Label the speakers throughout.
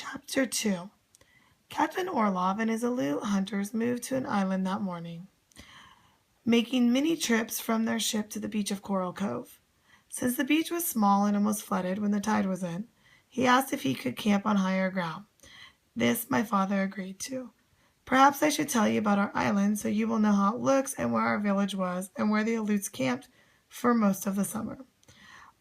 Speaker 1: Chapter 2. Captain Orlov and his Aleut hunters moved to an island that morning, making many trips from their ship to the beach of Coral Cove. Since the beach was small and almost flooded when the tide was in, he asked if he could camp on higher ground. This my father agreed to. Perhaps I should tell you about our island so you will know how it looks and where our village was and where the Aleuts camped for most of the summer.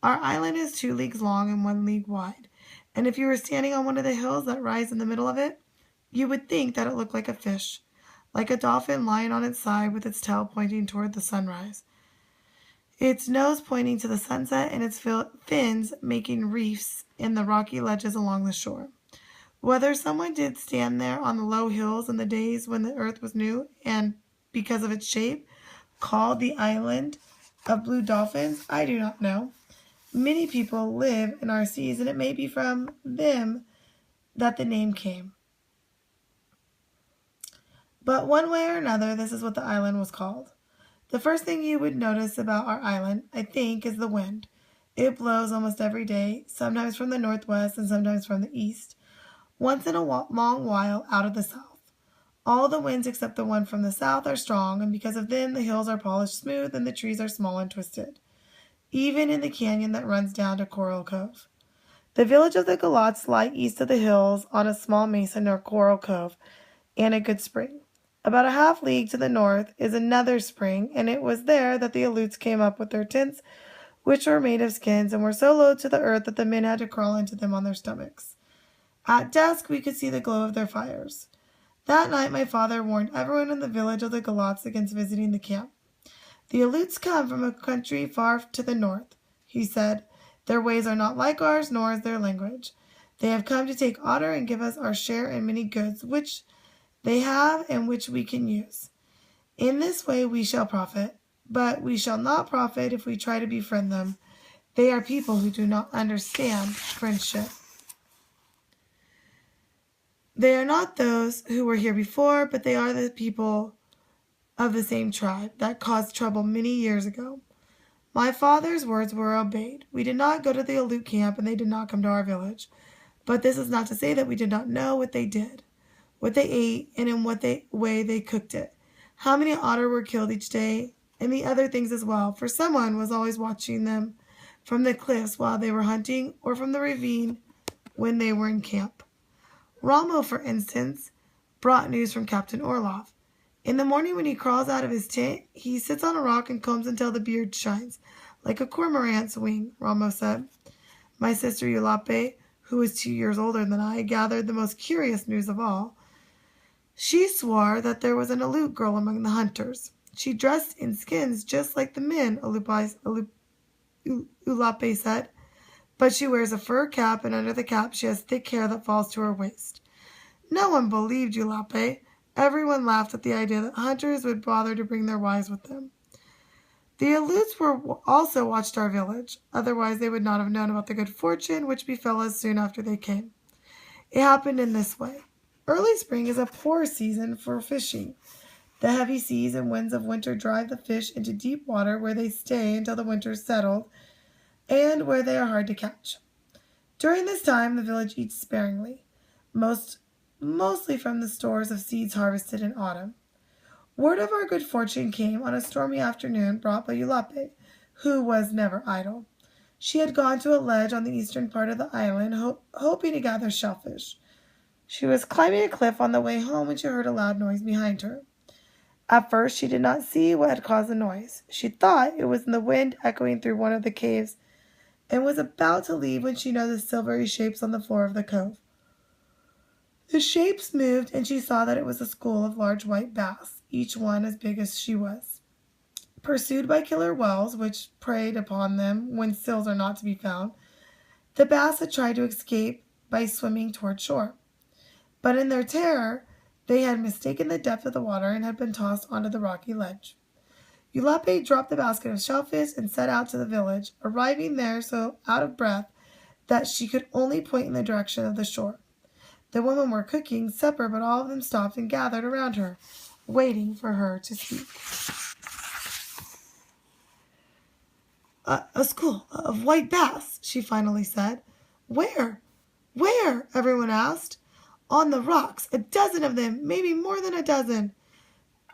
Speaker 1: Our island is 2 leagues long and 1 league wide, and if you were standing on one of the hills that rise in the middle of it, you would think that it looked like a fish, like a dolphin lying on its side with its tail pointing toward the sunrise, its nose pointing to the sunset, and its fins making reefs in the rocky ledges along the shore. Whether someone did stand there on the low hills in the days when the earth was new and, because of its shape, called the island of blue dolphins, I do not know. Many people live in our seas, and it may be from them that the name came. But one way or another, this is what the island was called. The first thing you would notice about our island, I think, is the wind. It blows almost every day, sometimes from the northwest and sometimes from the east, once in a long while out of the south. All the winds except the one from the south are strong, and because of them the hills are polished smooth and the trees are small and twisted, even in the canyon that runs down to Coral Cove. The village of the Galots lie east of the hills on a small mesa near Coral Cove and a good spring. About a half league to the north is another spring, and it was there that the Aleuts came up with their tents, which were made of skins and were so low to the earth that the men had to crawl into them on their stomachs. At dusk we could see the glow of their fires. That night my father warned everyone in the village of the Galots against visiting the camp. The Aleuts come from a country far to the north, he said. Their ways are not like ours, nor is their language. They have come to take otter and give us our share in many goods, which they have and which we can use. In this way we shall profit, but we shall not profit if we try to befriend them. They are people who do not understand friendship. They are not those who were here before, but they are the people of the same tribe that caused trouble many years ago. My father's words were obeyed. We did not go to the Aleut camp, and they did not come to our village. But this is not to say that we did not know what they did, what they ate, and in what way they cooked it, how many otter were killed each day, and the other things as well, for someone was always watching them from the cliffs while they were hunting, or from the ravine when they were in camp. Rommel, for instance, brought news from Captain Orlov. In the morning when he crawls out of his tent, he sits on a rock and combs until the beard shines, like a cormorant's wing, Rommel said. My sister Eulape, who was 2 years older than I, gathered the most curious news of all. She swore that there was an Aleut girl among the hunters. She dressed in skins just like the men, Eulape said, but she wears a fur cap, and under the cap she has thick hair that falls to her waist. No one believed Eulape. Everyone laughed at the idea that hunters would bother to bring their wives with them. The Aleuts also watched our village, otherwise they would not have known about the good fortune which befell us soon after they came. It happened in this way. Early spring is a poor season for fishing. The heavy seas and winds of winter drive the fish into deep water where they stay until the winter is settled and where they are hard to catch. During this time the village eats sparingly, mostly from the stores of seeds harvested in autumn. Word of our good fortune came on a stormy afternoon brought by Eulape, who was never idle. She had gone to a ledge on the eastern part of the island, hoping to gather shellfish. She was climbing a cliff on the way home when she heard a loud noise behind her. At first she did not see what had caused the noise. She thought it was the wind echoing through one of the caves, and was about to leave when she noticed silvery shapes on the floor of the cove. The shapes moved, and she saw that it was a school of large white bass, each one as big as she was. Pursued by killer whales, which preyed upon them when seals are not to be found, the bass had tried to escape by swimming toward shore. But in their terror, they had mistaken the depth of the water and had been tossed onto the rocky ledge. Eulape dropped the basket of shellfish and set out to the village, arriving there so out of breath that she could only point in the direction of the shore. The women were cooking supper, but all of them stopped and gathered around her, waiting for her to speak. A school of white bass, she finally said. Where? Where? Everyone asked. asked. On the rocks, a dozen of them, maybe more than a dozen.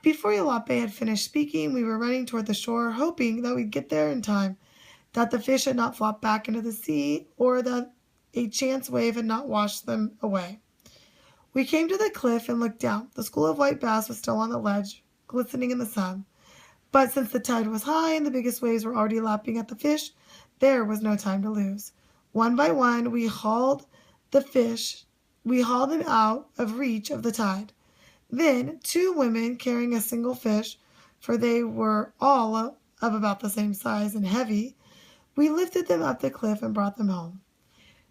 Speaker 1: Before Ulape had finished speaking, we were running toward the shore, hoping that we'd get there in time, that the fish had not flopped back into the sea, or that a chance wave had not washed them away. We came to the cliff and looked down. The school of white bass was still on the ledge, glistening in the sun. But since the tide was high and the biggest waves were already lapping at the fish, there was no time to lose. One by one, we hauled them out of reach of the tide. Then 2 women carrying a single fish, for they were all of about the same size and heavy, we lifted them up the cliff and brought them home.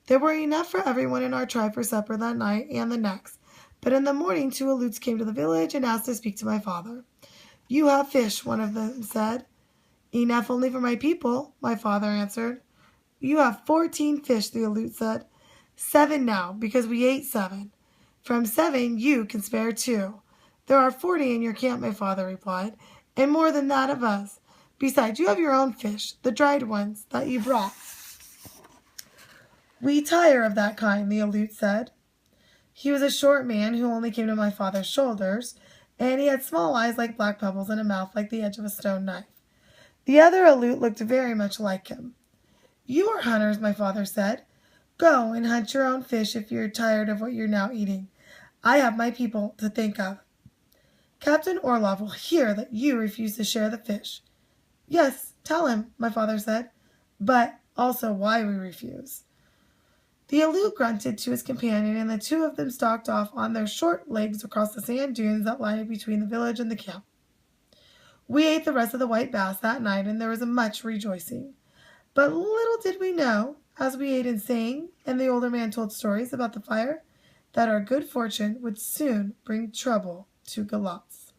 Speaker 1: There were enough for everyone in our tribe for supper that night and the next, but in the morning 2 Aleuts came to the village and asked to speak to my father. "You have fish," one of them said. "Enough only for my people," my father answered. "You have 14 fish," the Aleut said. "7 now, because we ate 7. From 7 you can spare 2. There are 40 in your camp," my father replied, "and more than that of us. Besides, you have your own fish, the dried ones that you brought." "We tire of that kind," the Aleut said. He was a short man who only came to my father's shoulders, and he had small eyes like black pebbles and a mouth like the edge of a stone knife. The other Aleut looked very much like him. "You are hunters," my father said. "Go and hunt your own fish if you're tired of what you're now eating. I have my people to think of. Captain Orlov will hear that you refuse to share the fish." "Yes, tell him," my father said, "but also why we refuse." The Aleut grunted to his companion, and the 2 of them stalked off on their short legs across the sand dunes that lie between the village and the camp. We ate the rest of the white bass that night, and there was much rejoicing. But little did we know, as we ate and sang, and the older man told stories about the fire, that our good fortune would soon bring trouble to Galatz.